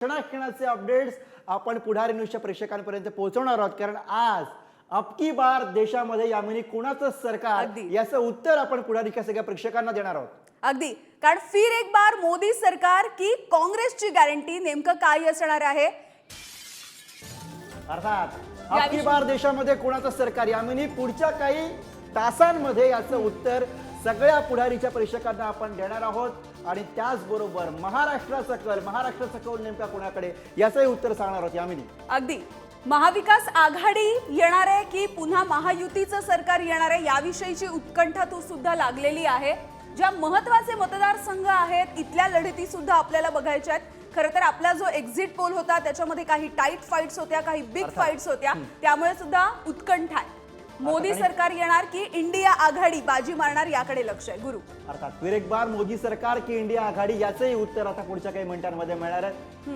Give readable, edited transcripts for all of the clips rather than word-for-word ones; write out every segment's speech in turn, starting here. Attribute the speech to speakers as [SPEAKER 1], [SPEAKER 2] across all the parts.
[SPEAKER 1] क्षणाक्षणाचे updates आपण पुढारी न्यूजच्या प्रेक्षकांपर्यंत पोहोचवणार आहोत, कारण आज अबकी बार देशामध्ये यामिनी कोणाचं सरकार याचं उत्तर आपण पुढारीच्या सगळ्या प्रेक्षकांना देणार आहोत.
[SPEAKER 2] अगदी, कारण फिर एक बार मोदी सरकार की काँग्रेसची गॅरंटी नेमकं काय असणार आहे.
[SPEAKER 1] अर्थात अबकी बार देशामध्ये कोणाचं सरकार यामिनी पुढच्या काही तासांमध्ये याचं उत्तर सगळ्या पुढारीच्या प्रेक्षकांना आपण देणार आहोत आणि त्याचबरोबर महाराष्ट्राचा कौल नेमका कोणाकडे याचंही उत्तर सांगणार आहोत. यामिनी,
[SPEAKER 2] अगदी महाविकास आघाडी येणार आहे की पुन्हा महायुतीचं सरकार येणार आहे याविषयीची उत्कंठा तो सुद्धा लागलेली आहे. ज्या महत्त्वाचे मतदारसंघ आहेत इथल्या लढती सुद्धा आपल्याला बघायच्या आहेत. खरं तर आपला जो एक्झिट पोल होता त्याच्यामध्ये काही टाईट फाईट्स होत्या, काही बिग फाईट्स होत्या, त्यामुळे सुद्धा उत्कंठा आहे. मोदी सरकार येणार की इंडिया आघाडी बाजी मारणार याकडे लक्ष आहे. गुरु,
[SPEAKER 1] अर्थात फिर एक बार मोदी सरकार की इंडिया आघाडी याचंही उत्तर आता पुढच्या काही मिनिटांमध्ये मिळणार आहे.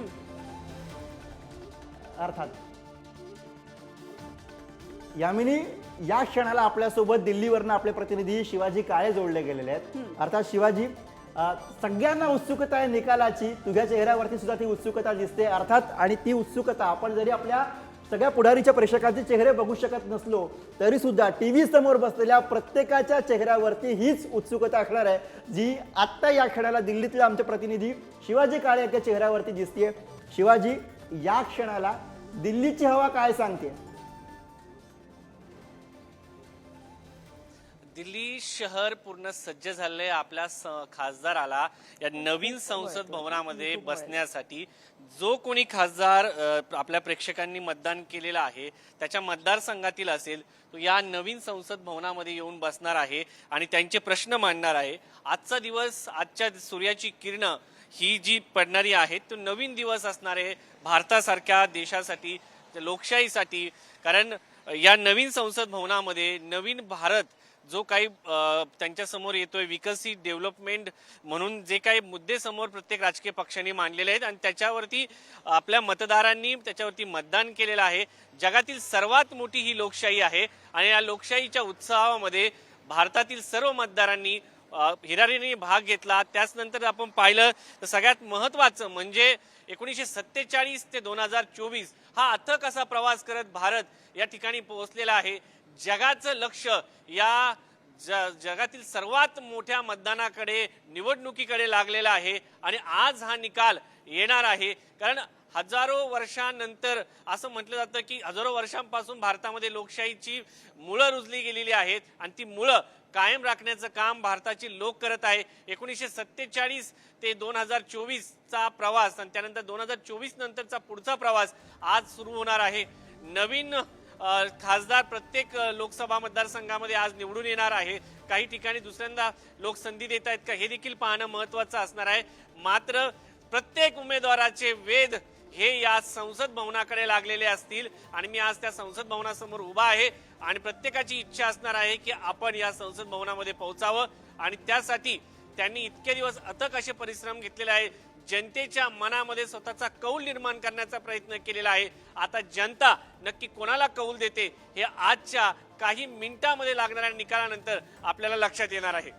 [SPEAKER 1] अर्थात यामिनी, या क्षणाला आपल्यासोबत दिल्लीवरनं आपले प्रतिनिधी शिवाजी काळे जोडले गेलेले आहेत. अर्थात शिवाजी, सगळ्यांना उत्सुकता आहे निकालाची, तुझ्या चेहऱ्यावरती सुद्धा ती उत्सुकता दिसते. अर्थात आणि ती उत्सुकता आपण जरी आपल्या सगळ्या पुढारीच्या प्रेक्षकांचे चेहरे बघू शकत नसलो तरी सुद्धा टीव्ही समोर बसलेल्या प्रत्येकाच्या चेहऱ्यावरती हीच उत्सुकता असणार आहे, जी आत्ता या क्षणाला दिल्लीतले आमचे प्रतिनिधी शिवाजी काळे यांच्या चेहऱ्यावरती दिसतेय. शिवाजी, या क्षणाला दिल्लीची हवा काय सांगते?
[SPEAKER 3] दिल्ली शहर पूर्ण सज्ज झालंय आपल्या खासदाराला या नवीन संसद भवनामध्ये बसण्यासाठी. जो कोणी खासदार आपल्या प्रेक्षकांनी मतदान केलेला आहे त्याच्या मतदारसंघातील असेल तो या नवीन संसद भवनामध्ये येऊन बसणार आहे आणि त्यांचे प्रश्न मांडणार आहे. आजचा दिवस, आजच्या सूर्याची किरणं ही जी पडणारी आहे तो नवीन दिवस असणार आहे भारतासारख्या देशासाठी, लोकशाहीसाठी. कारण या नवीन संसद भवनामध्ये नवीन भारत जो काही त्यांच्या समोर येतोय, विकसित डेव्हलपमेंट म्हणून जे काही मुद्दे समोर प्रत्येक राजकीय पक्षांनी मांडलेले आहेत आणि त्याच्यावरती आपल्या मतदारांनी त्याच्यावरती मतदान केलेलं आहे. जगातील सर्वात मोठी ही लोकशाही आहे आणि या लोकशाहीच्या उत्सवामध्ये भारतातील सर्व मतदारांनी हिरारीने भाग घेतला. त्याचनंतर आपण पाहिलं तर सगळ्यात महत्त्वाचं म्हणजे 1947 ते 2024 हा अथक असा प्रवास करत भारत या ठिकाणी पोहोचलेला आहे. जगाचं लक्ष या जगातील सर्वात मोठ्या मतदानाकडे, निवडणुकीकडे लागलेला आहे आणि आज हा निकाल येणार आहे. कारण हजारो वर्षांनंतर असं म्हटलं जातं की हजारो वर्षांपासून भारतामध्ये लोकशाहीची मुळं रुजली गेलेली आहेत आणि ती मुळं कायम राखण्याचं काम भारताची लोक करत आहे. 1947 ते 2024चा प्रवास आणि त्यानंतर 2024 नंतरचा पुढचा प्रवास आज सुरू होणार आहे. नवीन खासदार प्रत्येक लोकसभा मतदारसंघामध्ये आज निवडून येणार आहे. काही ठिकाणी दुसऱ्यांदा लोक संधी देत आहेत का हे देखील पाहणं महत्त्वाचं असणार आहे. मात्र प्रत्येक उमेदवाराचे वेध हे या संसद भवनाकडे लागलेले असतील आणि मी आज त्या संसद भवनासमोर उभा आहे आणि प्रत्येकाची इच्छा असणार आहे की आपण या संसद भवनामध्ये पोहोचावं आणि त्यासाठी त्यांनी इतके दिवस अथक असे परिश्रम घेतलेले आहे. जनतेच्या मनामध्ये स्वतःचा कौल निर्माण करण्याचा प्रयत्न केलेला आहे. आता जनता नक्की कोणाला कौल देते हे आजच्या काही मिनिटांमध्ये लागणाऱ्या निकालानंतर आपल्याला लक्षात येणार आहे.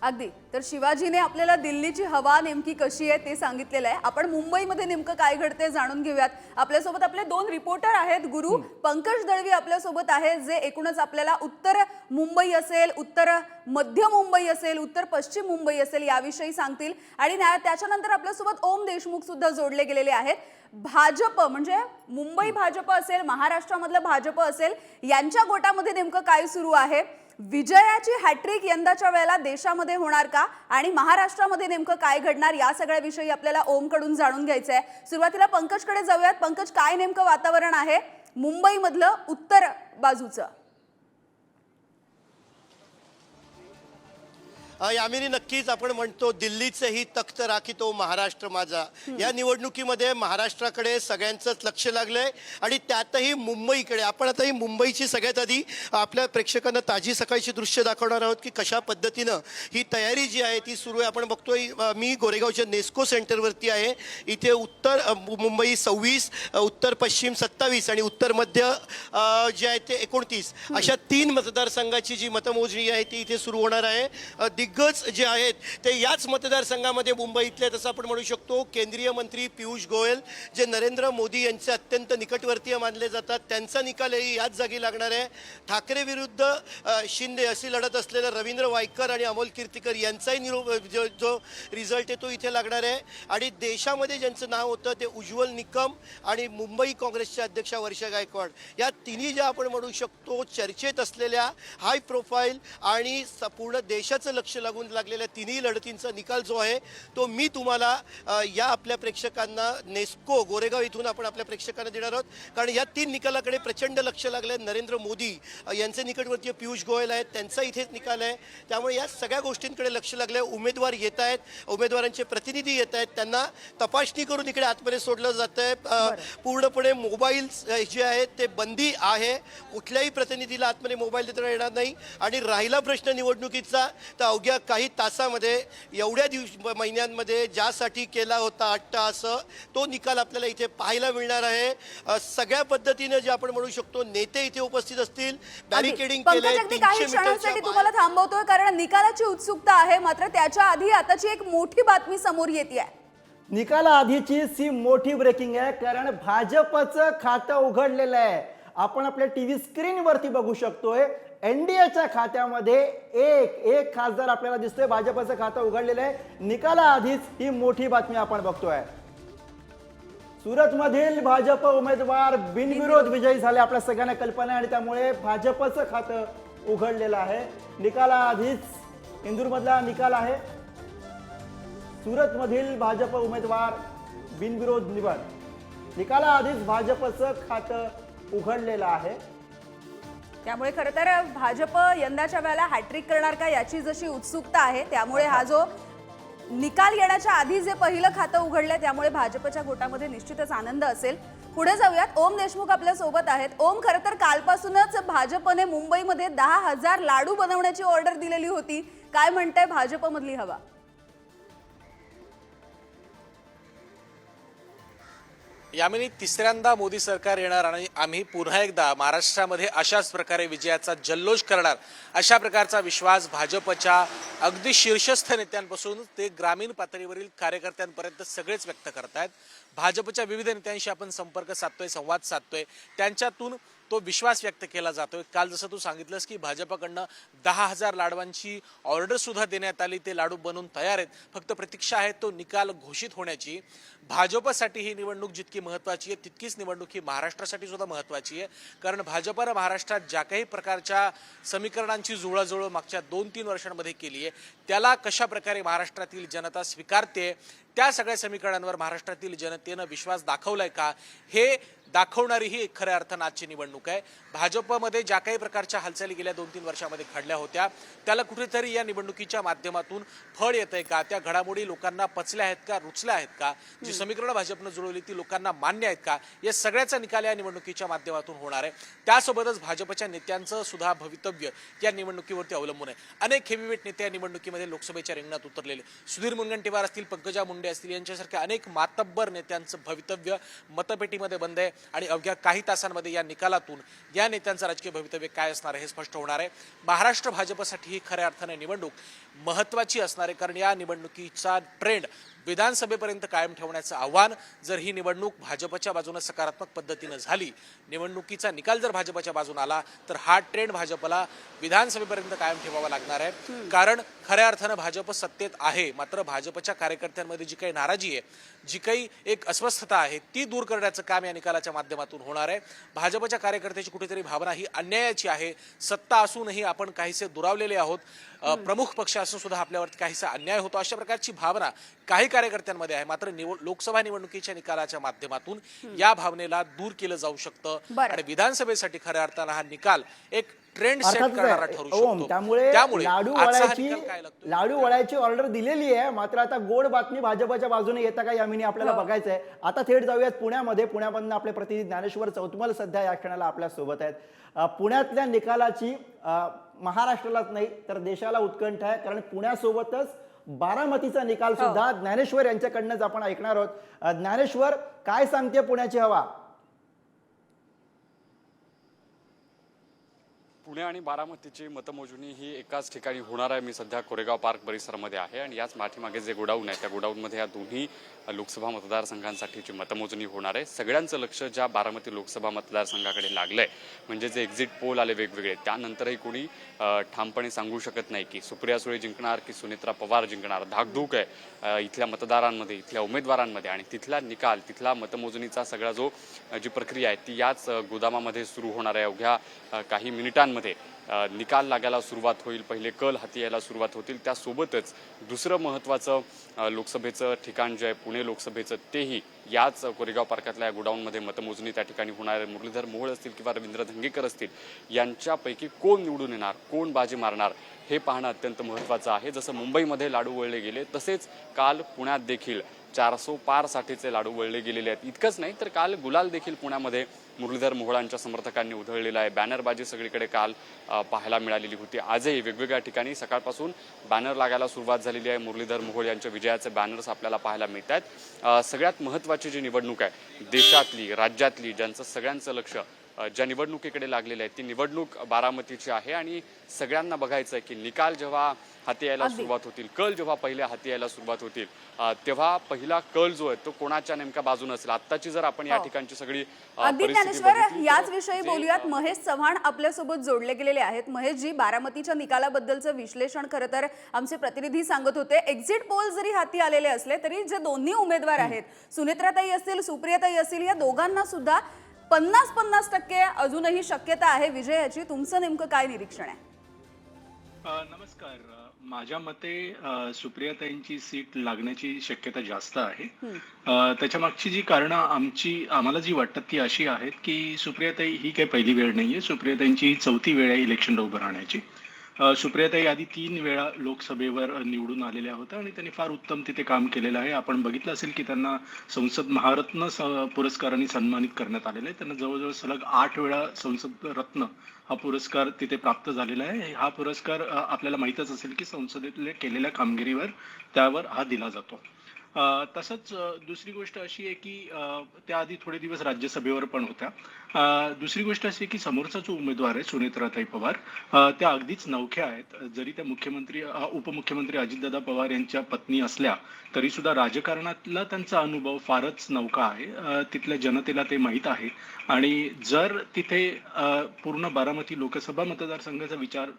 [SPEAKER 2] अगदी, तर शिवाजीने आपल्याला दिल्लीची हवा नेमकी कशी आहे ते सांगितलेलं आहे. आपण मुंबईमध्ये नेमकं काय घडते जाणून घेऊयात. आपल्यासोबत आपले दोन रिपोर्टर आहेत. गुरु, पंकज दळवी आपल्यासोबत आहे, जे एकूणच आपल्याला उत्तर मुंबई असेल, उत्तर मध्य मुंबई असेल, उत्तर पश्चिम मुंबई असेल याविषयी सांगतील. आणि त्याच्यानंतर आपल्यासोबत ओम देशमुख सुद्धा जोडले गेलेले आहेत. भाजप म्हणजे मुंबई भाजप असेल, महाराष्ट्रामधलं भाजप असेल, यांच्या गोटामध्ये नेमकं काय सुरू आहे. विजयाची हॅट्रिक यंदाच्या वेळेला देशामध्ये होणार का आणि महाराष्ट्रामध्ये नेमकं काय घडणार या सगळ्या विषयी आपल्याला ओमकडून जाणून घ्यायचं आहे. सुरुवातीला पंकजकडे जाऊयात. पंकज, काय नेमकं वातावरण आहे मुंबईमधलं उत्तर बाजूचं?
[SPEAKER 4] यामिनी, नक्कीच आपण म्हणतो दिल्लीचंही तख्त राखीतो महाराष्ट्र माझा. या निवडणुकीमध्ये महाराष्ट्राकडे सगळ्यांचंच लक्ष लागलंय आणि त्यातही मुंबईकडे. आपण आता ही मुंबईची सगळ्यात आधी आपल्या प्रेक्षकांना ताजी सकाळची दृश्य दाखवणार आहोत की कशा पद्धतीनं ही तयारी जी आहे ती सुरू आहे. आपण बघतोय, मी गोरेगावच्या नेस्को सेंटरवरती आहे. इथे उत्तर मुंबई 26, उत्तर पश्चिम 27 आणि उत्तर मध्य जे आहे ते 29 अशा 3 मतदारसंघाची जी मतमोजणी आहे ती इथे सुरू होणार आहे. दिग्गज जे आहेत ते याच मतदारसंघामध्ये मुंबईतले, तसं आपण म्हणू शकतो केंद्रीय मंत्री पियुष गोयल जे नरेंद्र मोदी यांचे अत्यंत निकटवर्तीय मानले जातात, त्यांचा निकालही याच जागी लागणार आहे. ठाकरे विरुद्ध शिंदे अशी लढत असलेलं रवींद्र वायकर आणि अमोल कीर्तीकर यांचाही जो रिझल्ट आहे तो इथे लागणार आहे. आणि देशामध्ये ज्यांचं नाव होतं ते उज्ज्वल निकम आणि मुंबई काँग्रेसच्या अध्यक्षा वर्षा गायकवाड, या तिन्ही ज्या आपण म्हणू शकतो चर्चेत असलेल्या हाय प्रोफाईल आणि पूर्ण देशाचं लक्ष लागलेल्या तिन्ही लढतींचा निकाल जो आहे तो मी तुम्हाला या आपल्या प्रेक्षकांना नेस्को गोरेगाव इथून आपण आपल्या प्रेक्षकांना देणार आहोत. कारण या तीन निकालाकडे प्रचंड लक्ष लागले. नरेंद्र मोदी यांचे निकटवर्तीय पियुष गोयल आहेत, त्यांचा इथेच निकाल आहे. त्यामुळे या सगळ्या गोष्टींकडे लक्ष लागले. उमेदवार येत आहेत, उमेदवारांचे प्रतिनिधी येत आहेत, त्यांना तपासणी करून इकडे आतमध्ये सोडलं जातं आहे. पूर्णपणे मोबाईल जे आहेत ते बंदी आहे, कुठल्याही प्रतिनिधीला आतमध्ये मोबाईल देता येणार नाही. आणि राहिला प्रश्न निवडणुकीचा, तर अवघ्या काही तासामध्ये एवढ्या महिन्यांमध्ये ज्यासाठी केला होता 8 तास तो निकाल आपल्याला इथे पाहायला मिळणार आहे. सगळ्या पद्धतीने जे आपण म्हणू शकतो नेते इथे उपस्थित असतील, बॅरिकेडिंग केले.
[SPEAKER 2] पंकज, अगदी काही क्षणांसाठी तुम्हाला थांबवतोय कारण निकालाची उत्सुकता आहे. मात्र त्याच्या आधी आताची एक मोठी बातमी समोर येते.
[SPEAKER 1] निकाला आधीची सी मोठी ब्रेकिंग आहे, कारण भाजपचं खातं उघडलेलं आहे. आपण आपल्या टीव्ही स्क्रीनवरती बघू शकतोय एनडीएच्या खात्यामध्ये एक खासदार आपल्याला दिसतोय. भाजपचं खातं उघडलेलं आहे. निकाला आधीच ही मोठी बातमी आपण बघतोय. सुरतमधील भाजप उमेदवार बिनविरोध विजयी झाले, आपल्या सगळ्यांना कल्पना आहे. आणि त्यामुळे भाजपचं खातं उघडलेलं आहे. निकाला आधीच इंदूरमधला निकाल आहे. सुरतमधील भाजप उमेदवार बिनविरोध निवड. निकाला आधीच भाजपचं खातं उघडलेलं आहे.
[SPEAKER 2] त्यामुळे खरं तर भाजप यंदाच्या वेळेला हॅट्रिक करणार का याची जशी उत्सुकता आहे, त्यामुळे हा जो निकाल येण्याच्या आधी जे पहिलं खातं उघडलंय त्यामुळे भाजपच्या गोटामध्ये निश्चितच आनंद असेल. पुढे जाऊयात. ओम देशमुख आपल्या सोबत आहेत. ओम, खरं तर कालपासूनच भाजपने मुंबईमध्ये 10,000 लाडू बनवण्याची ऑर्डर दिलेली होती. काय म्हणताय भाजपमधली हवा?
[SPEAKER 5] यामिनी तिसऱ्यांदा मोदी सरकार येणार आणि आम्ही पुन्हा एकदा महाराष्ट्रामध्ये अशाच प्रकारे विजयाचा जल्लोष करणार, अशा प्रकारचा विश्वास भाजपच्या अगदी शीर्षस्थ नेत्यांपासून ते ग्रामीण पातळीवरील कार्यकर्त्यांपर्यंत सगळेच व्यक्त करतायत. भाजपच्या विविध नेत्यांशी आपण संपर्क साधतोय, संवाद साधतोय, त्यांच्यातून तो विश्वास व्यक्त केला जातोय. काल जसं तू सांगितलंस की भाजपकडनं 10,000 लाडवांची ऑर्डर सुद्धा देण्यात आली. ते लाडू बनवून तयार आहेत, फक्त प्रतीक्षा आहे तो निकाल घोषित होण्याची. भाजपसाठी ही निवडणूक जितकी महत्त्वाची आहे तितकीच निवडणूक ही महाराष्ट्रासाठी सुद्धा महत्त्वाची आहे. कारण भाजपनं महाराष्ट्रात ज्या काही प्रकारच्या समीकरणांची जुळवाजुळव मागच्या 2-3 वर्षांमध्ये केली आहे त्याला कशा प्रकारे महाराष्ट्रातील जनता स्वीकारते, त्या सगळ्या समीकरणांवर महाराष्ट्रातील जनतेनं विश्वास दाखवलाय का, हे दाखवणारी ही एक खऱ्या अर्थानं आजची निवडणूक आहे. भाजपमध्ये ज्या काही प्रकारच्या हालचाली गेल्या 2-3 वर्षामध्ये घडल्या होत्या त्याला कुठेतरी या निवडणुकीच्या माध्यमातून फळ येतंय का, त्या घडामोडी लोकांना पचल्या आहेत का, रुचल्या आहेत का, जी समीकरणं भाजपनं जुळवली ती लोकांना मान्य आहेत का, या सगळ्याचा निकाल या निवडणुकीच्या माध्यमातून होणार आहे. त्यासोबतच भाजपच्या नेत्यांचं सुद्धा भवितव्य या निवडणुकीवरती अवलंबून आहे. अनेक हेवीवेट नेते या निवडणुकीमध्ये लोकसभेच्या रिंगणात उतरलेले, सुधीर मुनगंटीवार असतील, पंकजा मुंडे असतील, यांच्यासारख्या अनेक मातब्बर नेत्यांचं भवितव्य मतपेटीमध्ये बंद आहे. आणि अवघ्या काही तासांमध्ये या निकालातून या नेत्यांचं राजकीय भवितव्य काय असणार आहे हे स्पष्ट होणार आहे. महाराष्ट्र भाजपसाठी ही खऱ्या अर्थाने निवडणूक महत्त्वाची असणार आहे, कारण या निवडणुकीचा ट्रेंड विधानसभेपर्यंत कायम ठेवण्याचं आव्हान जर ही निवडणूक भाजपच्या बाजूने सकारात्मक पद्धतीनं झाली, निवडणुकीचा निकाल जर भाजपच्या बाजून आला तर हा ट्रेंड भाजपला विधानसभेपर्यंत कायम ठेवावा लागणार आहे. कारण खऱ्या अर्थानं भाजप सत्तेत आहे, मात्र भाजपच्या कार्यकर्त्यांमध्ये जी काही नाराजी आहे, जी काही एक अस्वस्थता आहे ती दूर करण्याचं काम या निकालाच्या माध्यमातून होणार आहे. भाजपच्या कार्यकर्त्याची कुठेतरी भावना ही अन्यायाची आहे. सत्ता असूनही आपण काहीसे दुरावलेले आहोत, प्रमुख पक्ष असून सुद्धा आपल्यावरती काहीसा अन्याय होतो, अशा प्रकारची भावना काही कार्यकर्त्यांमध्ये आहे. मात्र लोकसभा निवडणुकीच्या निकालाच्या माध्यमातून या भावनेला दूर केलं जाऊ शकतं आणि विधानसभेसाठी खऱ्या अर्थानं हा निकाल एक ट्रेंड सेट करणारा ठरू शकतो.
[SPEAKER 1] त्यामुळे लाडू वळायची ऑर्डर दिलेली आहे. मात्र आता गोड बातमी भाजपच्या बाजूने येतं का यामिनी आपल्याला बघायचं आहे. आता थेट जाऊयात पुण्यामध्ये. पुण्यामधून आपले प्रतिनिधी ज्ञानेश्वर चौतमल सध्या या क्षणाला आपल्या सोबत आहेत. पुण्यातल्या निकालाची महाराष्ट्रालाच नाही तर देशाला उत्कंठ आहे, कारण पुण्यासोबतच बारामतीचा निकाल सुद्धा ज्ञानेश्वर यांच्याकडनंच आपण ऐकणार आहोत. ज्ञानेश्वर, काय सांगते पुण्याची हवा?
[SPEAKER 6] पुणे आणि बारामतीची मतमोजणी ही एकाच ठिकाणी होणार आहे. मी सध्या कोरेगाव पार्क परिसरामध्ये आहे आणि याच पाठीमागे जे गोडाऊन आहे त्या गोडाऊनमध्ये या दोन्ही लोकसभा मतदारसंघांसाठीची मतमोजणी होणार आहे. सगळ्यांचं लक्ष ज्या बारामती लोकसभा मतदारसंघाकडे लागलंय, म्हणजे जे एक्झिट पोल आले वेगवेगळे, त्यानंतरही कोणी ठामपणे सांगू शकत नाही की सुप्रिया सुळे जिंकणार की सुनेत्रा पवार जिंकणार. धाकधूक आहे इथल्या मतदारांमध्ये, इथल्या उमेदवारांमध्ये आणि तिथला निकाल, तिथला मतमोजणीचा सगळा जी प्रक्रिया आहे ती याच गोदामामध्ये सुरू होणार आहे. अवघ्या काही मिनिटांमध्ये निकाल लागायला सुरुवात होईल. पहिले कल हाती यायला सुरुवात होतील. त्यासोबतच दुसरं महत्त्वाचं लोकसभेचं ठिकाण जे आहे पुणे लोकसभेचं, तेही याच कोरेगाव पार्कातल्या या गोडाऊनमध्ये मतमोजणी त्या ठिकाणी होणार आहे. मुरलीधर मोहोळ असतील किंवा रवींद्र धंगेकर असतील, यांच्यापैकी कोण निवडून येणार, कोण बाजी मारणार हे पाहणं अत्यंत महत्त्वाचं आहे. जसं मुंबईमध्ये लाडू वळले गेले तसेच काल पुण्यात देखील 400 पारसाठीचे लाडू वळले गेलेले आहेत. इतकंच नाही तर काल गुलाल देखील पुण्यामध्ये मुरलीधर मोहोळांच्या समर्थकांनी उधळलेला आहे. बॅनरबाजी सगळीकडे काल पाहायला मिळालेली होती. आजही वेगवेगळ्या ठिकाणी सकाळपासून बॅनर लागायला सुरुवात झालेली आहे. मुरलीधर मोहोळ यांच्या विजयाचे बॅनर्स आपल्याला पाहायला मिळत आहेत. सगळ्यात महत्त्वाची जी निवडणूक आहे देशातली, राज्यातली, ज्यांचं सगळ्यांचं लक्ष ज्या निवडणुकीकडे लागलेलं आहे ती निवडणूक बारामतीची आहे आणि सगळ्यांना बघायचं आहे की निकाल जेव्हा हाती यायला सुरुवात होतील, कल जेव्हा पहिल्या हाती यायला सुरुवात होतील, तेव्हा पहिला कल जो आहे तो कोणाच्या नेमक्या बाजूने असेल. आत्ताची जर आपण या ठिकाणची सगळी
[SPEAKER 2] अगदी ज्ञानेश्वर, याच विषयी बोलूयात. महेश चव्हाण आपल्यासोबत जोडले गेलेले आहेत. महेशजी, बारामतीच्या निकालाबद्दलचं विश्लेषण खरं तर आमचे प्रतिनिधी सांगत होते. एक्झिट पोल जरी हाती आलेले असले तरी जे दोन्ही उमेदवार आहेत, सुनेत्राताई असतील, सुप्रियाताई असतील, या दोघांना सुद्धा 50-50% अजूनही शक्यता आहे विजयाची. तुमचं नेमकं काय निरीक्षण आहे?
[SPEAKER 7] नमस्कार. माझ्या मते सुप्रियाताईंची सीट लागण्याची शक्यता जास्त आहे. त्याच्या मागची जी कारणं आम्हाला जी वाटतात ती अशी आहेत की सुप्रियाताई ही काही पहिली वेळ नाहीये. सुप्रियाताईंची ही 4थी वेळ आहे इलेक्शनला उभं राहण्याची. सुप्रियाताई आधी 3 वेळा लोकसभेवर निवडून आलेल्या होत्या आणि त्यांनी फार उत्तम तिथे काम केलेलं आहे. आपण बघितलं असेल की त्यांना संसद महारत्न पुरस्काराने सन्मानित करण्यात आलेलं आहे. त्यांना जवळजवळ सलग 8 वेळा संसद रत्न हा पुरस्कार तिथे प्राप्त झालेला आहे. हा पुरस्कार आपल्याला माहीतच असेल की संसदेतल्या केलेल्या कामगिरीवर त्यावर हा दिला जातो. तसंच दुसरी गोष्ट अशी आहे की त्याआधी थोडे दिवस राज्यसभेवर पण होत्या. दुसरी गोष्ट अशी आहे की समोरचा जो उमेदवार आहे सुनेत्राताई पवार, त्या अगदीच नवख्या आहेत. जरी त्या उपमुख्यमंत्री अजितदादा पवार यांच्या पत्नी असल्या तरी सुद्धा राजकारणातला त्यांचा अनुभव फारच नवका आहे. तिथल्या जनतेला ते माहीत आहे आणि जर तिथे पूर्ण बारामती लोकसभा मतदारसंघाचा विचार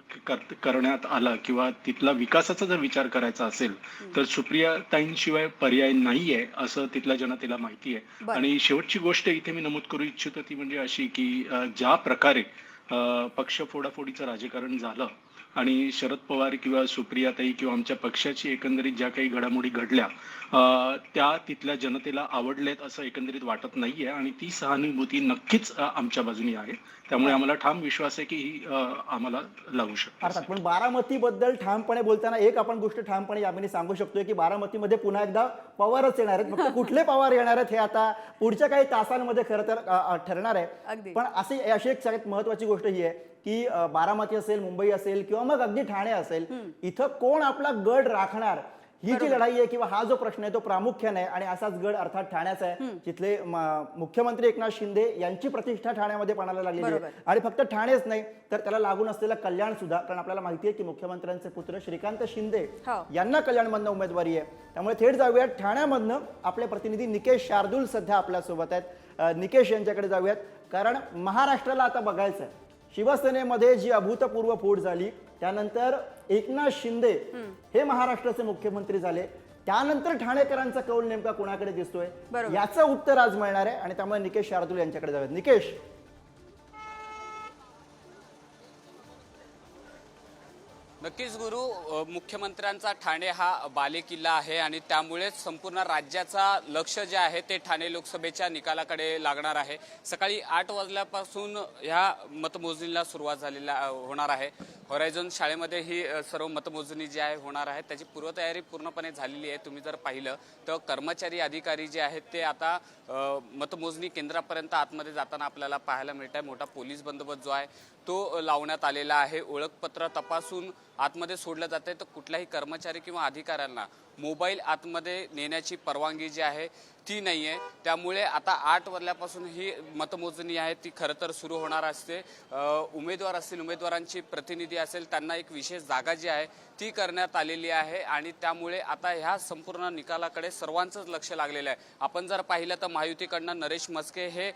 [SPEAKER 7] करण्यात आला किंवा तिथला विकासाचा जर विचार करायचा असेल तर सुप्रियाताईंशिवाय पर्याय नाहीये असं तिथल्या जनतेला माहिती आहे. आणि शेवटची गोष्ट इथे मी नमूद करू इच्छितो ती म्हणजे अशी की ज्या प्रकारे पक्ष फोडाफोडीचं राजकारण झालं आणि शरद पवार किंवा सुप्रियाताई किंवा आमच्या पक्षाची एकंदरीत ज्या काही घडामोडी घडल्या त्या तिथल्या जनतेला आवडल्यात असं एकंदरीत वाटत नाहीये आणि ती सहानुभूती नक्कीच आमच्या बाजूनी आहे. त्यामुळे आम्हाला ठाम विश्वास आहे की ही आम्हाला लागू शकते.
[SPEAKER 1] अर्थात, पण बारामतीबद्दल ठामपणे बोलताना एक आपण गोष्ट ठामपणे यामध्ये सांगू शकतोय की बारामतीमध्ये पुन्हा एकदा पवारच येणार आहेत. फक्त कुठले पवार येणार आहेत हे आता पुढच्या काही तासांमध्ये खरं तर ठरणार आहे. पण अशी एक सगळ्यात महत्वाची गोष्ट ही आहे की बारामती असेल, मुंबई असेल किंवा मग अगदी ठाणे असेल, इथं कोण आपला गड राखणार ही जी लढाई आहे किंवा हा जो प्रश्न आहे तो प्रामुख्याने आहे. आणि असाच गड अर्थात ठाण्याचा आहे, जिथले मुख्यमंत्री एकनाथ शिंदे यांची प्रतिष्ठा ठाण्यामध्ये पणाला लागलेली आहे. आणि फक्त ठाणेच नाही तर त्याला लागून असलेलं कल्याण सुद्धा, कारण आपल्याला माहिती आहे की मुख्यमंत्र्यांचे पुत्र श्रीकांत शिंदे यांना कल्याणमधनं उमेदवारी आहे. त्यामुळे थेट जाऊयात ठाण्यामधनं. आपले प्रतिनिधी निकेश शार्दूल सध्या आपल्यासोबत आहेत. निकेश यांच्याकडे जाऊयात, कारण महाराष्ट्राला आता बघायचं आहे शिवसेनेमध्ये जी अभूतपूर्व फूट झाली त्यानंतर एकनाथ शिंदे हे महाराष्ट्राचे मुख्यमंत्री झाले, त्यानंतर ठाणेकरांचा कौल नेमका कोणाकडे दिसतोय याचं उत्तर आज मिळणार आहे. आणि त्यामुळे निकेश शार्दूल यांच्याकडे जाऊयात. निकेश,
[SPEAKER 8] नक्कीच गुरु, मुख्यमंत्र्यांचा ठाणे हा बालेकिल्ला आहे आणि त्यामुळेच संपूर्ण राज्याचा लक्ष जे आहे ते ठाणे लोकसभेच्या निकालाकडे लागणार आहे. सकाळी 8 वाजल्यापासून ह्या मतमोजणीला सुरुवात होणार आहे. होरायझन शाळेमध्ये ही सर्व मतमोजणी जी आहे होणार आहे त्याची पूर्वतयारी पूर्णपणे झालेली आहे. तुम्ही जर पाहिलं तर कर्मचारी अधिकारी जे आहेत ते आता मतमोजणी केंद्रापर्यंत आतमध्ये जाताना आपल्याला पाहायला मिळत आहे. मोठा पोलीस बंदोबस्त जो आहे तो लावण्यात आलेला आहे. ओळखपत्र तपासून आतमध्ये सोडलं जाते तर कुठल्याही कर्मचारी किंवा अधिकाऱ्यांना मोबाईल आतमध्ये नेण्याची परवानगी जी आहे ती नाही आहे. त्यामुळे आता 8 वाजल्यापासून ही मतमोजणी आहे ती खरं तर सुरू होणार असते. उमेदवार असतील, उमेदवारांची प्रतिनिधी असेल, त्यांना एक विशेष जागा जी आहे ती करण्यात आलेली आहे आणि त्यामुळे आता ह्या संपूर्ण निकालाकडे सर्वांचंच लक्ष लागलेलं आहे. आपण जर पाहिलं तर महायुतीकडनं नरेश म्हस्के हे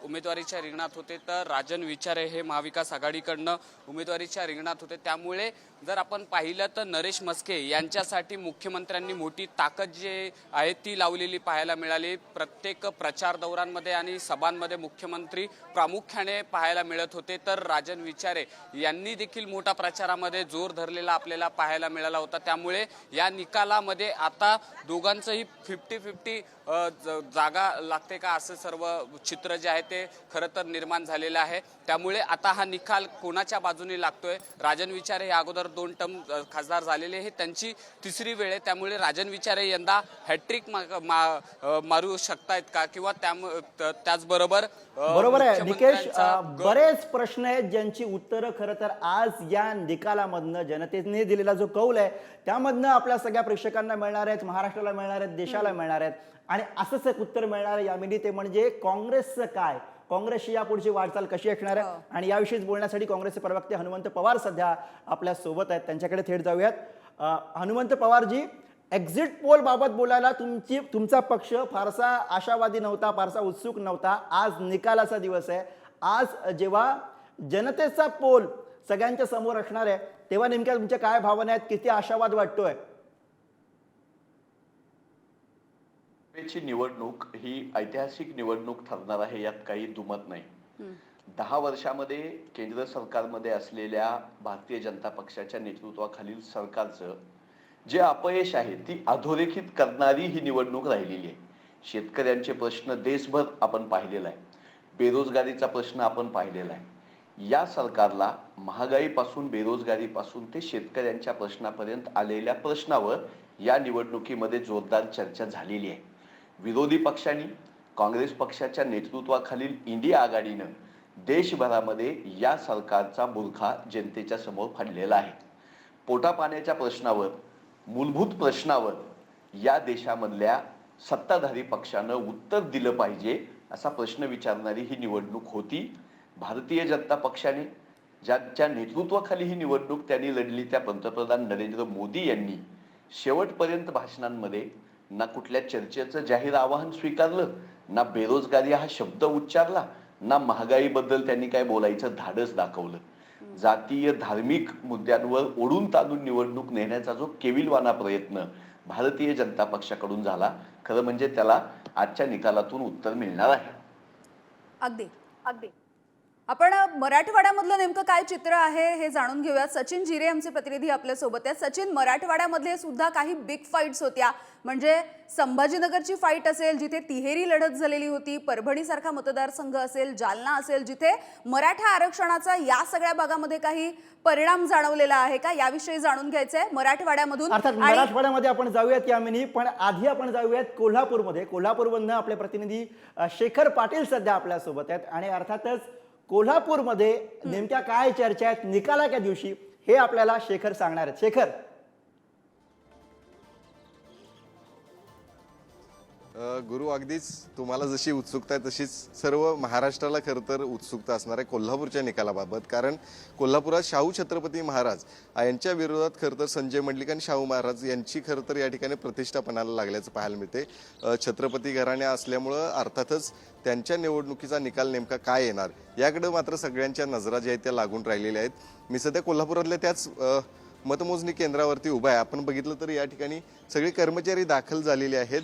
[SPEAKER 8] उमेदवारीच्या रिंगणात होते, तर राजन विचारे हे महाविकास आघाडीकडनं उमेदवारीच्या रिंगणात होते. त्यामुळे जर आपण पाहिलं तर नरेश म्हस्के यांच्यासाठी मुख्यमंत्र्यांनी मोठी ताकद जी आहे ती लावलेली पाहायला मिळाली. प्रत्येक प्रचार दौऱ्यांमध्ये आणि सभांमध्ये मुख्यमंत्री प्रामुख्याने पाहायला मिळत होते, तर राजन विचारे यांनी देखील मोठ्या प्रचारामध्ये जोर धरलेला आपल्याला पाहायला मिळाला होता. त्यामुळे या निकालामध्ये आता दोघांचंही 50-50 जागा लागते का असं सर्व चित्र जे आहे ते खरं तर निर्माण झालेलं आहे. त्यामुळे आता हा निकाल कोणाच्या बाजूने लागतोय? राजन विचारे हे अगोदर 2 टर्म खासदार झालेले, हे त्यांची तिसरी वेळ आहे. त्यामुळे राजन विचारे यंदा हॅट्रिक मारू शकतायत का? किंवा त्याचबरोबर
[SPEAKER 1] बरोबर आहे निकेश,
[SPEAKER 8] मुख्यमंत्र्यांचा
[SPEAKER 1] बरेच प्रश्न आहेत ज्यांची उत्तरं खरं तर आज या निकालामधनं जनतेने दिलेला जो कौल आहे त्यामधनं आपल्या सगळ्या प्रेक्षकांना मिळणार आहेत, महाराष्ट्राला मिळणार आहेत, देशाला मिळणार आहेत. आणि असंच एक उत्तर मिळणार आहे यामिनी, ते म्हणजे काँग्रेसचं काय, काँग्रेसची यापुढची वाटचाल कशी असणार आहे. आणि याविषयीच बोलण्यासाठी काँग्रेसचे प्रवक्ते हनुमंत पवार सध्या आपल्या सोबत आहेत, त्यांच्याकडे थेट जाऊयात. हनुमंत पवारजी, एक्झिट पोल बाबत बोलायला तुमचा पक्ष फारसा आशावादी नव्हता, फारसा उत्सुक नव्हता. आज निकालाचा दिवस आहे. आज जेव्हा जनतेचा पोल सगळ्यांच्या समोर असणार आहे तेव्हा नेमक्या तुमच्या काय भावना आहेत, किती आशावाद वाटतोय?
[SPEAKER 9] ची निवडणूक ही ऐतिहासिक निवडणूक ठरणार आहे, यात काही दुमत नाही. 10 वर्षामध्ये केंद्र सरकारमध्ये असलेल्या भारतीय जनता पक्षाच्या नेतृत्वाखालील सरकारचं जे अपयश आहे ती अधोरेखित करणारी ही निवडणूक राहिलेली आहे. शेतकऱ्यांचे प्रश्न देशभर आपण पाहिलेला आहे, बेरोजगारीचा प्रश्न आपण पाहिलेला आहे. या सरकारला महागाईपासून, बेरोजगारीपासून ते शेतकऱ्यांच्या प्रश्नापर्यंत आलेल्या प्रश्नावर या निवडणुकीमध्ये जोरदार चर्चा झालेली आहे. विरोधी पक्षांनी, काँग्रेस पक्षाच्या नेतृत्वाखालील इंडिया आघाडीनं देशभरामध्ये या सरकारचा बुरखा जनतेच्या समोर फाडलेला आहे. पोटापाण्याच्या प्रश्नावर, मूलभूत प्रश्नावर या देशामधल्या सत्ताधारी पक्षानं उत्तर दिलं पाहिजे असा प्रश्न विचारणारी ही निवडणूक होती. भारतीय जनता पक्षाने ज्यांच्या नेतृत्वाखाली ही निवडणूक त्यांनी लढली त्या पंतप्रधान नरेंद्र मोदी यांनी शेवटपर्यंत भाषणांमध्ये ना कुठल्या चर्चेचं जाहीर आवाहन स्वीकारलं, ना बेरोजगारी हा शब्द उच्चारला, ना महागाईबद्दल त्यांनी काय बोलायचं धाडस दाखवलं. जातीय धार्मिक मुद्द्यांवर ओढून ताणून निवडणूक नेण्याचा जो केविलवाना प्रयत्न भारतीय जनता पक्षाकडून झाला, खरं म्हणजे त्याला आजच्या निकालातून उत्तर मिळणार आहे.
[SPEAKER 2] अगदी अगदी. आपण मराठवाड्यामधलं नेमकं काय चित्र आहे हे जाणून घेऊयात. सचिन जिरे आमचे प्रतिनिधी आपल्या सोबत आहेत. सचिन, मराठवाड्यामध्ये सुद्धा काही बिग फाईट्स होत्या, म्हणजे संभाजीनगरची फाईट असेल जिथे तिहेरी लढत झालेली होती, परभणी सारखा मतदारसंघ असेल, जालना असेल जिथे मराठा आरक्षणाचा या सगळ्या भागामध्ये काही परिणाम जाणवलेला आहे का, याविषयी जाणून घ्यायचंय मराठवाड्यामधून.
[SPEAKER 1] अर्थात मराठवाड्यामध्ये आपण जाऊयात यामिनी, पण आधी आपण जाऊयात कोल्हापूरमध्ये. कोल्हापूरमधनं आपले प्रतिनिधी शेखर पाटील सध्या आपल्या सोबत आहेत. आणि अर्थातच कोल्हापूरमध्ये नेमक्या काय चर्चा आहेत निकालाच्या दिवशी हे आपल्याला शेखर सांगणार आहेत. शेखर,
[SPEAKER 10] गुरु, अगदीच तुम्हाला जशी उत्सुकता आहे तशीच सर्व महाराष्ट्राला खरं तर उत्सुकता असणार आहे कोल्हापूरच्या निकालाबाबत. कारण कोल्हापुरात शाहू छत्रपती महाराज यांच्या विरोधात खरं तर संजय मंडलिक आणि शाहू महाराज यांची खरं तर या ठिकाणी प्रतिष्ठा पणाला लागल्याचं पाहायला मिळते. छत्रपती घराणे असल्यामुळं अर्थातच त्यांच्या निवडणुकीचा निकाल नेमका काय येणार याकडे मात्र सगळ्यांच्या नजरा ज्या आहेत त्या लागून राहिलेल्या आहेत. मी सध्या कोल्हापुरातल्या त्याच मतमोजणी केंद्रावरती उभा आहे. आपण बघितलं तर या ठिकाणी सगळे कर्मचारी दाखल झालेले आहेत.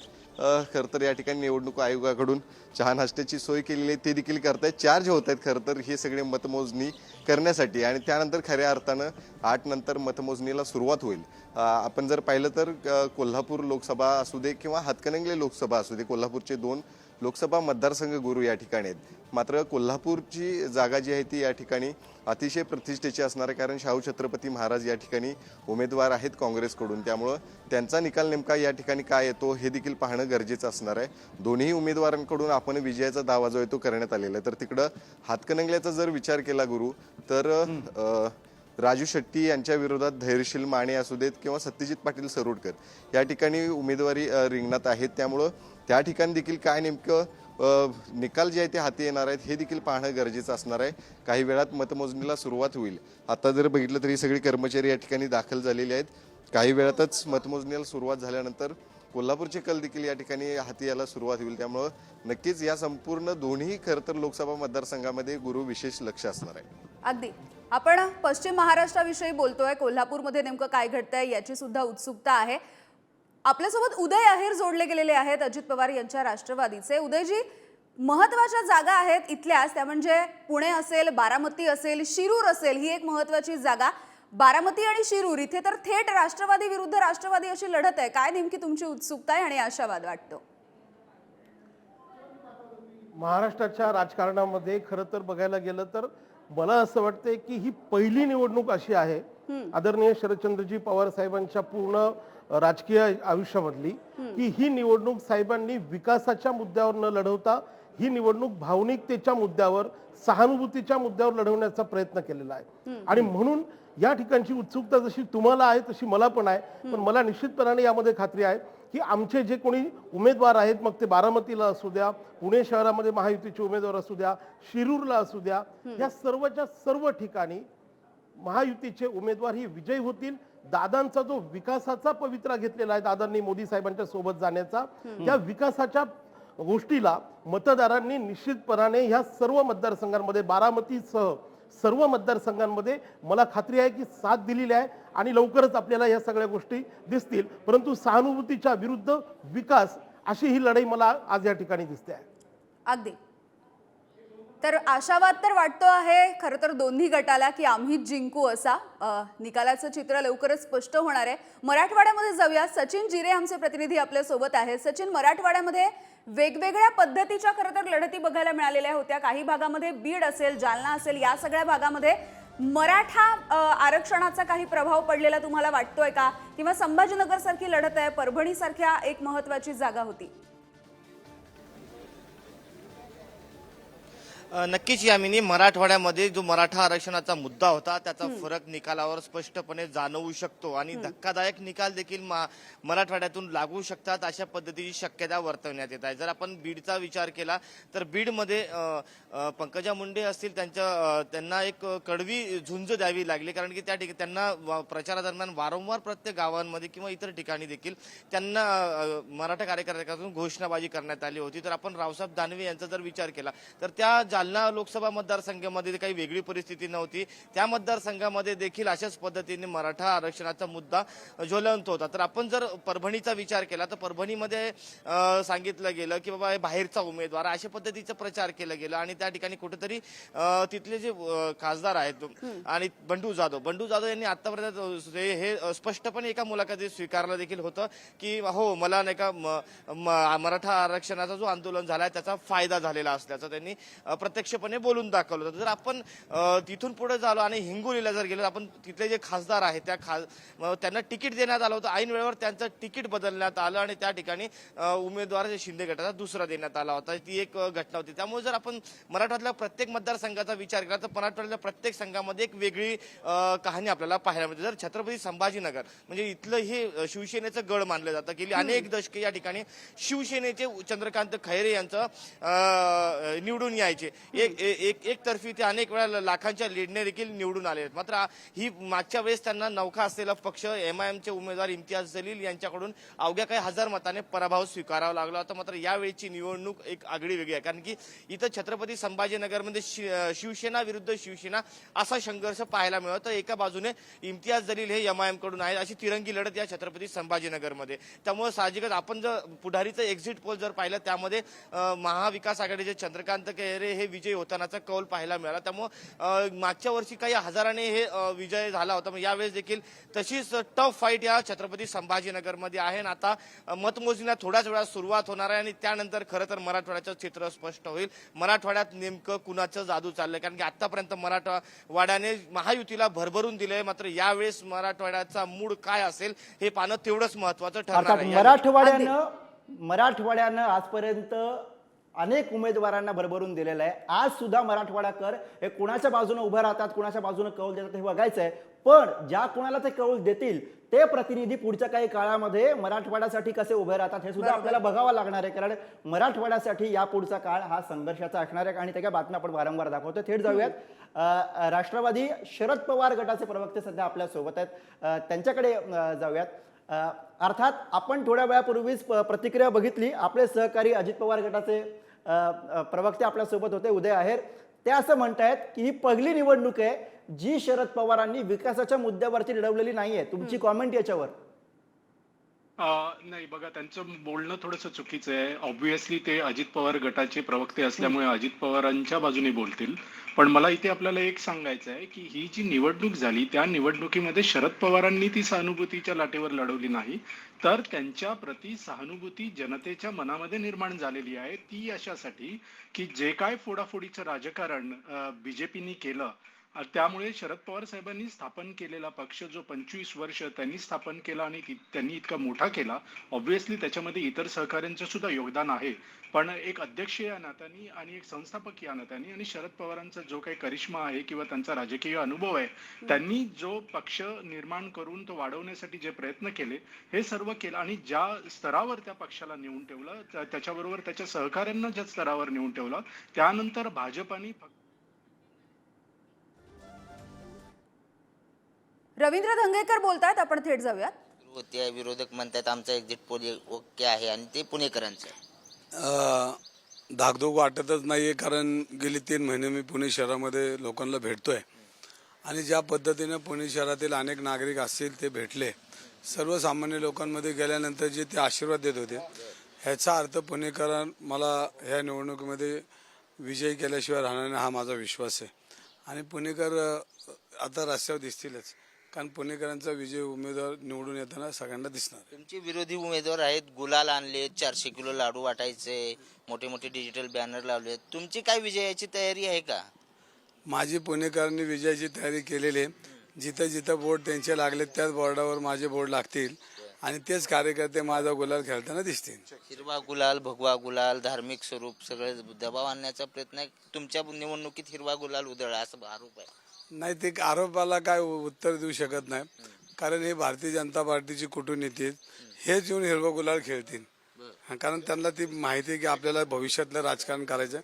[SPEAKER 10] खरं तर या ठिकाणी निवडणूक आयोगाकडून चहा नाश्त्याची सोय केलेली आहे, ते देखील करतायत. चार्ज होत आहेत खरं तर हे सगळे मतमोजणी करण्यासाठी. आणि त्यानंतर खऱ्या अर्थानं 8 नंतर मतमोजणीला सुरुवात होईल. आपण जर पाहिलं तर कोल्हापूर लोकसभा असू दे किंवा हातकणंगले लोकसभा असू दे, कोल्हापूरचे 2 लोकसभा मतदारसंघ गुरु या ठिकाणी आहेत. मात्र कोल्हापूरची जागा जी आहे ती या ठिकाणी अतिशय प्रतिष्ठेची असणार आहे, कारण शाहू छत्रपती महाराज या ठिकाणी उमेदवार आहेत काँग्रेसकडून. त्यामुळं त्यांचा निकाल नेमका या ठिकाणी काय येतो हे देखील पाहणं गरजेचं असणार आहे. दोन्ही उमेदवारांकडून आपण विजयाचा दावा जो आहे तो करण्यात आलेला आहे. तर तिकडं हातकणंगल्याचा जर विचार केला गुरु, तर राजू शेट्टी यांच्या विरोधात धैर्यशील माने असू देत किंवा सत्यजित पाटील सरोडकर या ठिकाणी उमेदवारी रिंगणात आहेत. त्यामुळं त्या ठिकाणी देखील काय नेमकं निकाल जे आहे ते हाती येणार आहेत हे देखील पाहणं गरजेचं असणार आहे. काही वेळात मतमोजणीला सुरुवात होईल. आता जर बघितलं तरी सगळी कर्मचारी या ठिकाणी दाखल झालेले आहेत. काही वेळातच मतमोजणीला सुरुवात झाल्यानंतर कोल्हापूरचे कल देखील या ठिकाणी हाती यायला सुरुवात होईल. त्यामुळं नक्कीच या संपूर्ण दोन्ही खरं तर लोकसभा मतदारसंघामध्ये गुरु विशेष लक्ष असणार आहे.
[SPEAKER 2] अगदी आपण पश्चिम महाराष्ट्राविषयी बोलतोय, कोल्हापूरमध्ये नेमकं काय घडतंय याची सुद्धा उत्सुकता आहे. आपल्यासोबत उदय आहेर जोडले गेलेले आहेत, अजित पवार यांच्या राष्ट्रवादीचे. उदयजी, महत्वाच्या जागा आहेत इथल्याच, त्या म्हणजे पुणे असेल, बारामती असेल, शिरूर असेल, ही एक महत्वाची जागा. बारामती आणि शिरूर इथे तर थेट राष्ट्रवादी विरुद्ध राष्ट्रवादी अशी लढत आहे. काय नेमकी तुमची उत्सुकता आहे आणि आशावाद वाटतो?
[SPEAKER 11] महाराष्ट्राच्या राजकारणामध्ये खरं तर बघायला गेलं तर मला असं वाटतंय की ही पहिली निवडणूक अशी आहे आदरणीय शरदचंद्रजी पवार साहेबांच्या पूर्ण राजकीय आयुष्यामधली की ही निवडणूक साहेबांनी विकासाच्या मुद्द्यावर न लढवता ही निवडणूक भावनिकतेच्या मुद्द्यावर, सहानुभूतीच्या मुद्द्यावर लढवण्याचा प्रयत्न केलेला आहे. आणि म्हणून या ठिकाणची उत्सुकता जशी तुम्हाला आहे तशी मला पण आहे. पण मला निश्चितपणाने यामध्ये खात्री आहे की आमचे जे कोणी उमेदवार आहेत, मग ते बारामतीला असू द्या, पुणे शहरामध्ये महायुतीचे उमेदवार असू द्या, शिरूरला असू द्या, या सर्वच्या सर्व ठिकाणी महायुतीचे उमेदवार ही विजयी होतील. दादांचा जो विकासाचा पवित्रा घेतलेला आहे, दादांनी मोदी साहेबांच्या सोबत जाण्याचा, या विकासाच्या गोष्टीला मतदारांनी निश्चितपणाने ह्या सर्व मतदारसंघांमध्ये, बारामतीसह सर्व मतदारसंघांमध्ये मला खात्री आहे की साथ दिलेली आहे. आणि लवकरच आपल्याला या सगळ्या गोष्टी दिसतील. परंतु सहानुभूतीच्या विरुद्ध विकास अशी ही लढाई मला आज या ठिकाणी दिसते आहे.
[SPEAKER 2] अगदी. तर आशावाद तर वाटतो आहे खरं तर दोन्ही गटाला की आम्हीच जिंकू असा. निकालाचं चित्र लवकरच स्पष्ट होणार आहे. मराठवाड्यामध्ये जाऊया. सचिन जिरे आमचे प्रतिनिधी आपल्या सोबत आहेत. सचिन, मराठवाड्यामध्ये वेगवेगळ्या पद्धतीच्या खरं तर लढती बघायला मिळालेल्या होत्या. काही भागामध्ये बीड असेल, जालना असेल, या सगळ्या भागामध्ये मराठा आरक्षणाचा काही प्रभाव पडलेला तुम्हाला वाटतोय का? किंवा संभाजीनगर सारखी लढत आहे, परभणी सारख्या एक महत्वाची जागा होती.
[SPEAKER 12] नक्कीच यामिनी, मराठवाड्यामध्ये जो मराठा आरक्षणाचा मुद्दा होता त्याचा फरक निकालावर स्पष्टपणे जाणवू शकतो आणि धक्कादायक निकाल देखील मराठवाड्यातून लागू शकतात अशा पद्धतीची शक्यता वर्तवण्यात येत आहे. जर आपण बीडचा विचार केला तर बीडमध्ये पंकजा मुंडे असतील, त्यांना एक कडवी झुंज द्यावी लागली, कारण की त्या ठिकाणी त्यांना प्रचारादरम्यान वारंवार प्रत्येक गावांमध्ये किंवा इतर ठिकाणी देखील त्यांना मराठा कार्यकर्त्यांकडून घोषणाबाजी करण्यात आली होती. तर आपण रावसाहेब दानवे यांचा जर विचार केला तर त्या जालना लोकसभा मतदारसंघामध्ये काही वेगळी परिस्थिती नव्हती. त्या मतदारसंघामध्ये देखील अशाच पद्धतीने मराठा आरक्षणाचा मुद्दा ज्वलंत होता. तर आपण जर परभणीचा विचार केला तर परभणीमध्ये सांगितलं गेलं की बाबा बाहेरचा उमेदवार अशा पद्धतीचा प्रचार केला गेला आणि त्या ठिकाणी कुठेतरी तिथले जे खासदार आहेत आणि बंडू जाधव यांनी आतापर्यंत हे स्पष्टपणे एका मुलाखतीत स्वीकारलं देखील होतं की हो, मला नाही का मराठा आरक्षणाचा जो आंदोलन झालाय त्याचा फायदा झालेला असल्याचं त्यांनी प्रत्यक्षपणे बोलून दाखवलं होतं. जर आपण तिथून पुढे झालो आणि हिंगोलीला जर गेलो, आपण तिथले जे खासदार आहेत त्यांना तिकीट देण्यात आलं होतं. ऐन वेळेवर त्यांचं तिकीट बदलण्यात आलं आणि त्या ठिकाणी उमेदवार शिंदे गटाचा दुसरा देण्यात आला होता. ती एक घटना होती. त्यामुळे जर आपण मराठवाड्यातल्या प्रत्येक मतदारसंघाचा विचार केला तर मराठवाड्यातल्या प्रत्येक संघामध्ये एक वेगळी कहाणी आपल्याला पाहायला मिळते. जर छत्रपती संभाजीनगर म्हणजे इथलं हे शिवसेनेचं गड मानलं जातं. गेली अनेक दशके या ठिकाणी शिवसेनेचे चंद्रकांत खैरे यांचं निवडून यायचे. एक तर्फी ते अनेक वेळा लाखांच्या लीडने देखील निवडून आले आहेत. मात्र ही मागच्या वेळेस त्यांना नौखा असलेला पक्ष MIMचे उमेदवार इम्तियाज जलील यांच्याकडून अवघ्या काही हजार मताने पराभव स्वीकारावा लागला होता. मात्र यावेळीची निवडणूक एक आगळी वेगळी आहे, कारण की इथं छत्रपती संभाजीनगरमध्ये शिवसेना विरुद्ध शिवसेना असा संघर्ष पाहायला मिळतो. एका बाजूने इम्तियाज जलील हे MIM कडून आहेत, अशी तिरंगी लढत या छत्रपती संभाजीनगरमध्ये. त्यामुळे साहजिकच आपण जर पुढारीचं एक्झिट पोल जर पाहिलं त्यामध्ये महाविकास आघाडीचे चंद्रकांत खैरे हे विजय होतानाचा कौल पाहायला मिळाला. त्यामुळे मागच्या वर्षी काही हजाराने हे विजय झाला होता. यावेळेस देखील तशीच टफ फाईट या छत्रपती संभाजीनगरमध्ये आहे. आणि आता मतमोजणीला थोड्याच वेळात सुरुवात होणार आहे आणि त्यानंतर खरं तर मराठवाड्याचं चित्र स्पष्ट होईल. मराठवाड्यात नेमकं कुणाचं जादू चाललंय, कारण की आतापर्यंत मराठवाड्याने महायुतीला भरभरून दिलंय. मात्र यावेळेस मराठवाड्याचा मूड काय असेल हे पाहणं तेवढंच महत्वाचं ठरणार आहे.
[SPEAKER 1] मराठवाड्यानं आजपर्यंत अनेक उमेदवारांना भरभरून दिलेलं आहे. आज सुद्धा मराठवाडाकर हे कुणाच्या बाजूने उभं राहतात, कुणाच्या बाजूने कौल देतात हे बघायचं आहे. पण ज्या कोणाला ते कौल देतील ते प्रतिनिधी पुढच्या काही काळामध्ये मराठवाड्यासाठी कसे उभे राहतात हे सुद्धा आपल्याला बघावं लागणार आहे. कारण मराठवाड्यासाठी या पुढचा काळ हा संघर्षाचा असणार आहे आणि त्याच्या बातम्या आपण वारंवार दाखवतो. थेट जाऊयात, राष्ट्रवादी शरद पवार गटाचे प्रवक्ते सध्या आपल्या सोबत आहेत, त्यांच्याकडे जाऊयात. अर्थात आपण थोड्या वेळापूर्वीच प्रतिक्रिया बघितली. आपले सहकारी अजित पवार गटाचे प्रवक्ते आपल्या सोबत होते, उदय आहेर. ते असं म्हणतायत की ही पहिली निवडणूक आहे जी शरद पवारांनी विकासाच्या मुद्द्यावरती लढवलेली नाहीये. तुमची कॉमेंट याच्यावर?
[SPEAKER 7] नाही बघा, त्यांचं बोलणं थोडंसं चुकीचं आहे. ऑब्व्हियसली ते अजित पवार गटाचे प्रवक्ते असल्यामुळे अजित पवारांच्या बाजूने बोलतील. पण मला इथे आपल्याला एक सांगायचं आहे की ही जी निवडणूक झाली त्या निवडणुकीमध्ये शरद पवारांनी ती सहानुभूतीच्या लाटेवर लढवली नाही, तर त्यांच्या प्रति सहानुभूती जनतेच्या मनामध्ये निर्माण झालेली आहे. ती अशासाठी की जे काय फोडाफोडीचं राजकारण बीजेपीनी केलं, त्यामुळे शरद पवार साहेबांनी स्थापन केलेला पक्ष जो 25 वर्ष त्यांनी स्थापन केला आणि त्यांनी इतका मोठा केला, ऑब्व्हियसली त्याच्यामध्ये इतर सहकाऱ्यांचं सुद्धा योगदान आहे. पण एक अध्यक्ष या नात्याने आणि एक संस्थापक या नात्याने आणि शरद पवारांचा जो काही करिश्मा आहे किंवा त्यांचा राजकीय अनुभव आहे, त्यांनी जो पक्ष निर्माण करून तो वाढवण्यासाठी जे प्रयत्न केले हे सर्व केलं आणि ज्या स्तरावर त्या पक्षाला नेऊन ठेवलं, त्याच्याबरोबर त्याच्या सहकाऱ्यांना ज्या स्तरावर नेऊन ठेवलं, त्यानंतर भाजपाने
[SPEAKER 2] रवींद्र धंगेकर बोलतायत, आपण थेट जाऊयात.
[SPEAKER 12] त्या विरोधक म्हणतात आमचा एक्झिट पोल ओके आहे आणि ते पुणेकरांचं.
[SPEAKER 13] धाकधूक वाटतच नाहीये, कारण गेली 3 महिने मी पुणे शहरामध्ये लोकांना भेटतोय आणि ज्या पद्धतीने पुणे शहरातील अनेक नागरिक असतील ते भेटले. सर्वसामान्य लोकांमध्ये गेल्यानंतर जे ते आशीर्वाद देत होते, ह्याचा अर्थ पुणेकर मला ह्या निवडणुकीमध्ये विजयी केल्याशिवाय राहणार नाही हा माझा विश्वास आहे. आणि पुणेकर आता रस्त्यावर दिसतीलच, कारण पुणेकरांचा विजय उमेदवार निवडून येताना सगळ्यांना दिसणार.
[SPEAKER 12] तुमचे विरोधी उमेदवार आहेत, गुलाल आणले, 400 किलो लाडू वाटायचे, मोठे मोठे डिजिटल बॅनर लावले. तुमची काय विजयाची तयारी आहे का?
[SPEAKER 13] माझी पुणेकरांनी विजयाची तयारी केलेली आहे. जिथं जिथं बोर्ड त्यांचे लागले त्याच बोर्डावर माझे बोर्ड लागतील आणि तेच कार्यकर्ते माझा गुलाल खेळताना दिसतील.
[SPEAKER 12] हिरवा गुलाल, भगवा गुलाल, धार्मिक स्वरूप सगळे दबाव आणण्याचा प्रयत्न आहे. तुमच्या निवडणुकीत हिरवा गुलाल उधळला असं आरोप आहे.
[SPEAKER 13] नाही, ते आरोपाला काय उत्तर देऊ शकत नाही, कारण हे भारतीय जनता पार्टीची कूटनीती आहेत. हेच येऊन हिरवा गुलाल खेळतील, कारण त्यांना ती माहिती आहे की आपल्याला भविष्यातलं राजकारण करायचं.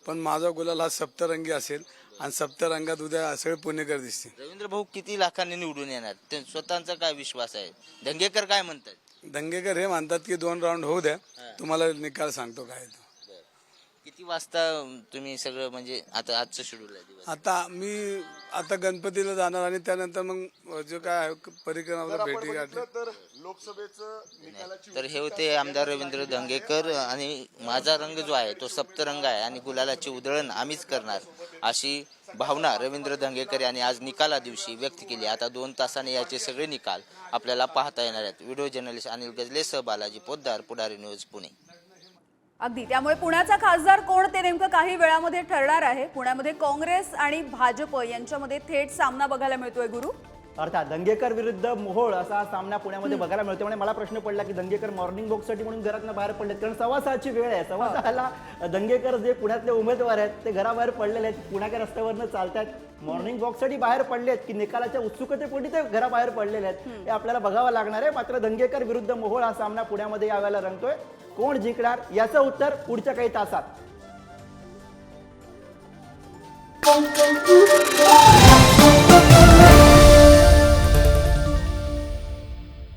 [SPEAKER 13] पण माझा गुलाल हा सप्तरंगी असेल आणि सप्तरंगात उद्या सगळे पुणेकर दिसतील.
[SPEAKER 12] रवींद्र भाऊ किती लाखांनी निवडून येणार, ते स्वतःचा काय विश्वास आहे? धंगेकर काय म्हणतात?
[SPEAKER 13] दंगेकर हे म्हणतात की 2 राऊंड होऊ द्या, तुम्हाला निकाल सांगतो काय तो.
[SPEAKER 12] किती वाजता तुम्ही सगळं, म्हणजे आता आजचं शेड्यूल आहे दिवस?
[SPEAKER 13] आता गणपतीला जाणार आणि त्यानंतर मग जो काय परिक्रमाला भेटी गाठी.
[SPEAKER 12] तर हे होते आमदार रवींद्र धंगेकर. आणि माझा रंग जो आहे तो सप्तरंग आहे आणि गुलालाची उधळण आम्हीच करणार अशी भावना रवींद्र धंगेकर यांनी आज निकाला दिवशी व्यक्त केली. आता 2 तासाने याचे सगळे निकाल आपल्याला पाहता येणार आहेत. व्हिडिओ जर्नलिस्ट अनिल गजलेसह बालाजी पोद्दार, पुढारी न्यूज, पुणे.
[SPEAKER 2] अगदी, त्यामुळे पुण्याचा खासदार कोण ते नेमकं काही वेळामध्ये ठरणार आहे. पुण्यामध्ये काँग्रेस आणि भाजप यांच्यामध्ये थेट सामना बघायला मिळतोय गुरु.
[SPEAKER 1] अर्थात दंगेकर विरुद्ध मोहोळ असा सामना पुण्यामध्ये बघायला मिळतो. म्हणजे मला प्रश्न पडला की दंगेकर मॉर्निंग वॉकसाठी म्हणून घरातनं बाहेर पडलेत, कारण 6:15ची वेळ आहे. 6:15ला दंगेकर जे पुण्यातले उमेदवार आहेत ते घराबाहेर पडलेले आहेत, पुण्याच्या रस्त्यावरनं चालतात, मॉर्निंग वॉकसाठी बाहेर पडलेत की निकालाच्या उत्सुकतेपोटी ते घराबाहेर पडलेले आहेत हे आपल्याला बघावं लागणार आहे. मात्र दंगेकर विरुद्ध मोहोळ हा सामना पुण्यामध्ये यावेळेला रंगतोय. कोण जिंकणार याचं उत्तर पुढच्या काही तासात.